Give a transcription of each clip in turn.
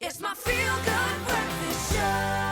It's my feel-good breakfast show.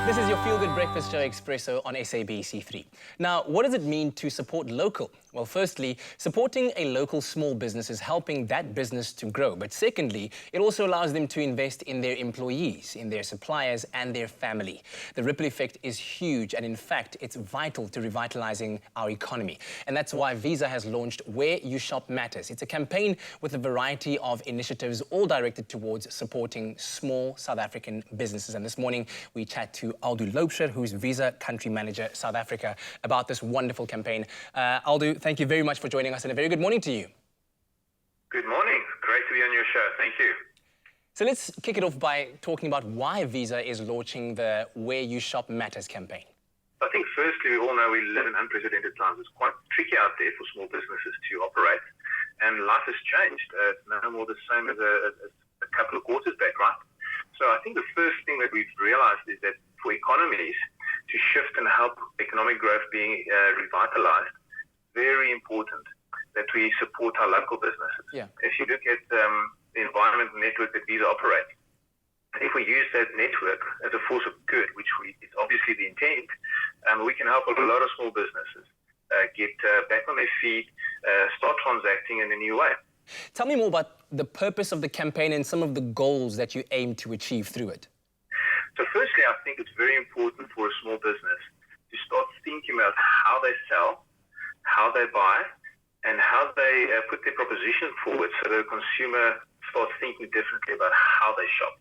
This is your Feel Good Breakfast Show Expresso on SABC3. Now, what does it mean to support local? Well, firstly, supporting a local small business is helping that business to grow. But secondly, it also allows them to invest in their employees, in their suppliers and their family. The ripple effect is huge, and in fact, it's vital to revitalizing our economy. And that's why Visa has launched Where You Shop Matters. It's a campaign with a variety of initiatives, all directed towards supporting small South African businesses. And this morning, we chat to Aldo Loubser, who's Visa Country Manager South Africa, about this wonderful campaign. Aldo, thank you very much for joining us, and a very good morning to you. Good morning. Great to be on your show. Thank you. So let's kick it off by talking about why Visa is launching the Where You Shop Matters campaign. I think firstly, we all know we live in unprecedented times. It's quite tricky out there for small businesses to operate, and life has changed. It's no more the same as a couple of quarters back, right? So I think the first thing that we've realized is that for economies to shift and help economic growth being revitalized, very important that we support our local businesses. Yeah. If you look at the environment network that Visa operates, if we use that network as a force of good, which is obviously the intent, we can help a lot of small businesses get back on their feet, start transacting in a new way. Tell me more about the purpose of the campaign and some of the goals that you aim to achieve through it. So firstly, I think it's very important for a small business to start thinking about how they sell, how they buy, and how they put their proposition forward so the consumer starts thinking differently about how they shop.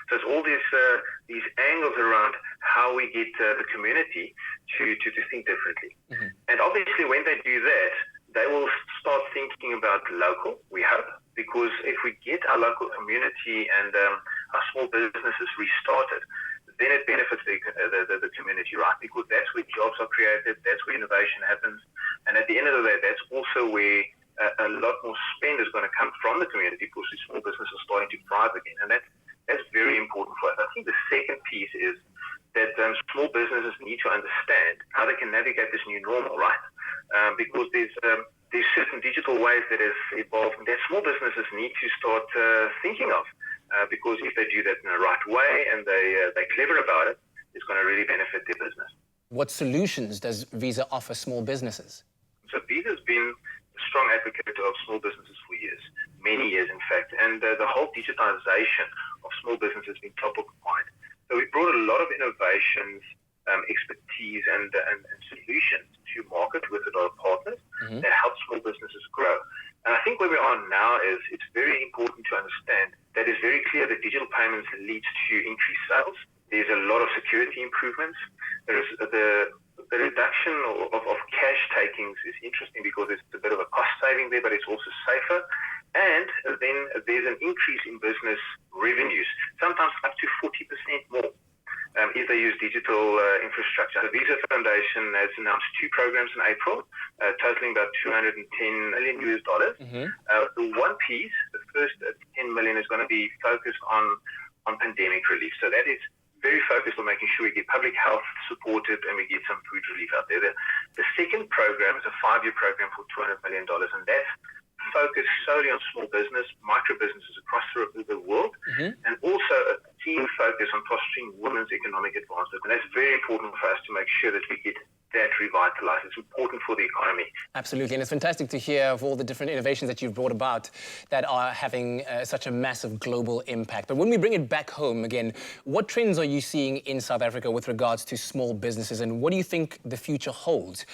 So it's all these angles around how we get the community to think differently. Mm-hmm. And obviously when they do that, they will start thinking about local, we hope, because if we get our local community and our small businesses restarted, then it benefits the community, right? Because that's where jobs are created, that's where innovation happens, and at the end of the day, that's also where a lot more spend is going to come from the community because these small businesses are starting to thrive again, and that's very important for us. I think the second piece is that small businesses need to understand how they can navigate this new normal, right? Because there's certain digital ways that have evolved that small businesses need to start thinking of. Because if they do that in the right way and they're clever about it, it's going to really benefit their business. What solutions does Visa offer small businesses? So Visa's been a strong advocate of small businesses for years, many years in fact, and the whole digitization of small businesses has been top of mind. So we brought a lot of innovations, expertise and solutions to market with a lot of partners that help small businesses grow. And I think where we are now is it's very important to understand that it's very clear that digital payments leads to increased sales. There's a lot of security improvements. There's the reduction of cash takings is interesting because there's a bit of a cost saving there, but it's also safer. And then there's an increase in business revenues, sometimes up to 40% more. If they use digital infrastructure. The Visa Foundation has announced 2 programs in April, totaling about $210 million. Mm-hmm. The one piece, the first $10 million, is going to be focused on pandemic relief. So that is very focused on making sure we get public health supported and we get some food relief out there. The second program is a 5-year program for $200 million, and that's focused solely on small business, micro businesses across the world, and also a team focus on fostering women's economic advancement. And that's very important for us to make sure that we get that revitalized. It's important for the economy. Absolutely, and it's fantastic to hear of all the different innovations that you've brought about that are having such a massive global impact. But when we bring it back home again, what trends are you seeing in South Africa with regards to small businesses, and what do you think the future holds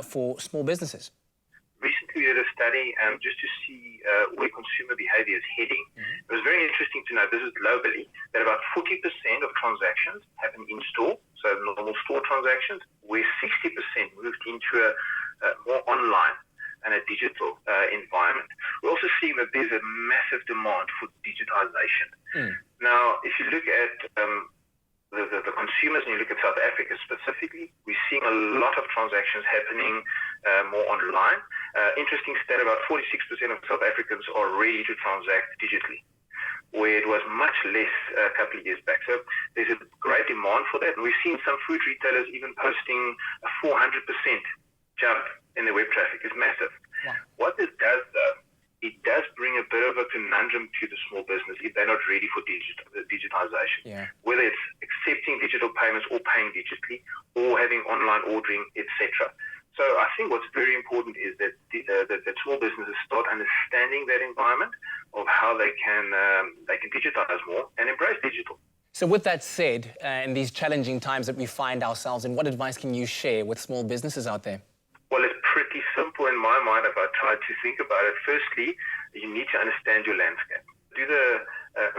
for small businesses? Recently, we did a study just to see where consumer behavior is heading. It was very interesting to know, this is globally, that about 40% of transactions happen in-store, so normal store transactions, where 60% moved into a more online and a digital environment. We're also seeing that there's a massive demand for digitization. Now, if you look at the consumers and you look at South Africa specifically, we're seeing a lot of transactions happening more online. Interesting stat, about 46% of South Africans are ready to transact digitally, where it was much less a couple of years back. So there's a great demand for that. And we've seen some food retailers even posting a 400% jump in their web traffic. It's massive. Wow. What this does, though, it does bring a bit of a conundrum to the small business if they're not ready for digitization. digitization, Yeah. whether it's accepting digital payments or paying digitally or having online ordering, etc. So I think what's very important is that that small businesses start understanding that environment of how they can digitize more and embrace digital. So with that said, in these challenging times that we find ourselves in, what advice can you share with small businesses out there? Well, it's pretty simple in my mind if I try to think about it. Firstly, you need to understand your landscape. Do the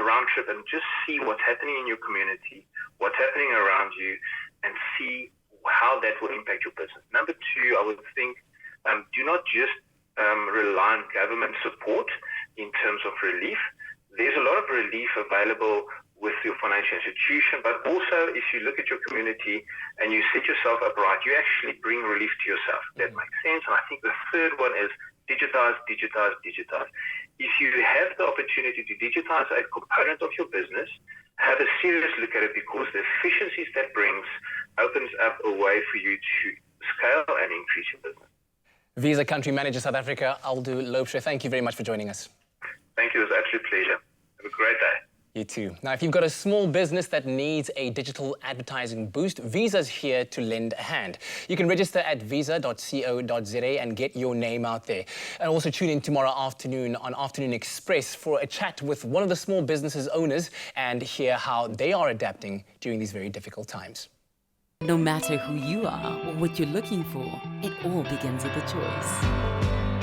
round trip and just see what's happening in your community, what's happening around you, and see how that will impact your business. Number two, I would think, do not just rely on government support in terms of relief. There's a lot of relief available with your financial institution, but also if you look at your community and you set yourself up right, you actually bring relief to yourself. That makes sense. And I think the third one is digitize, digitize, digitize. If you have the opportunity to digitize a component of your business, have a serious look at it, because the efficiencies that brings opens up a way for you to scale and increase your business. Visa Country Manager South Africa, Aldo Loubser, thank you very much for joining us. Thank you. It was an absolute pleasure. Have a great day. You too. Now, if you've got a small business that needs a digital advertising boost, Visa's here to lend a hand. You can register at visa.co.za and get your name out there. And also tune in tomorrow afternoon on Afternoon Express for a chat with one of the small businesses owners and hear how they are adapting during these very difficult times. No matter who you are or what you're looking for, it all begins with a choice.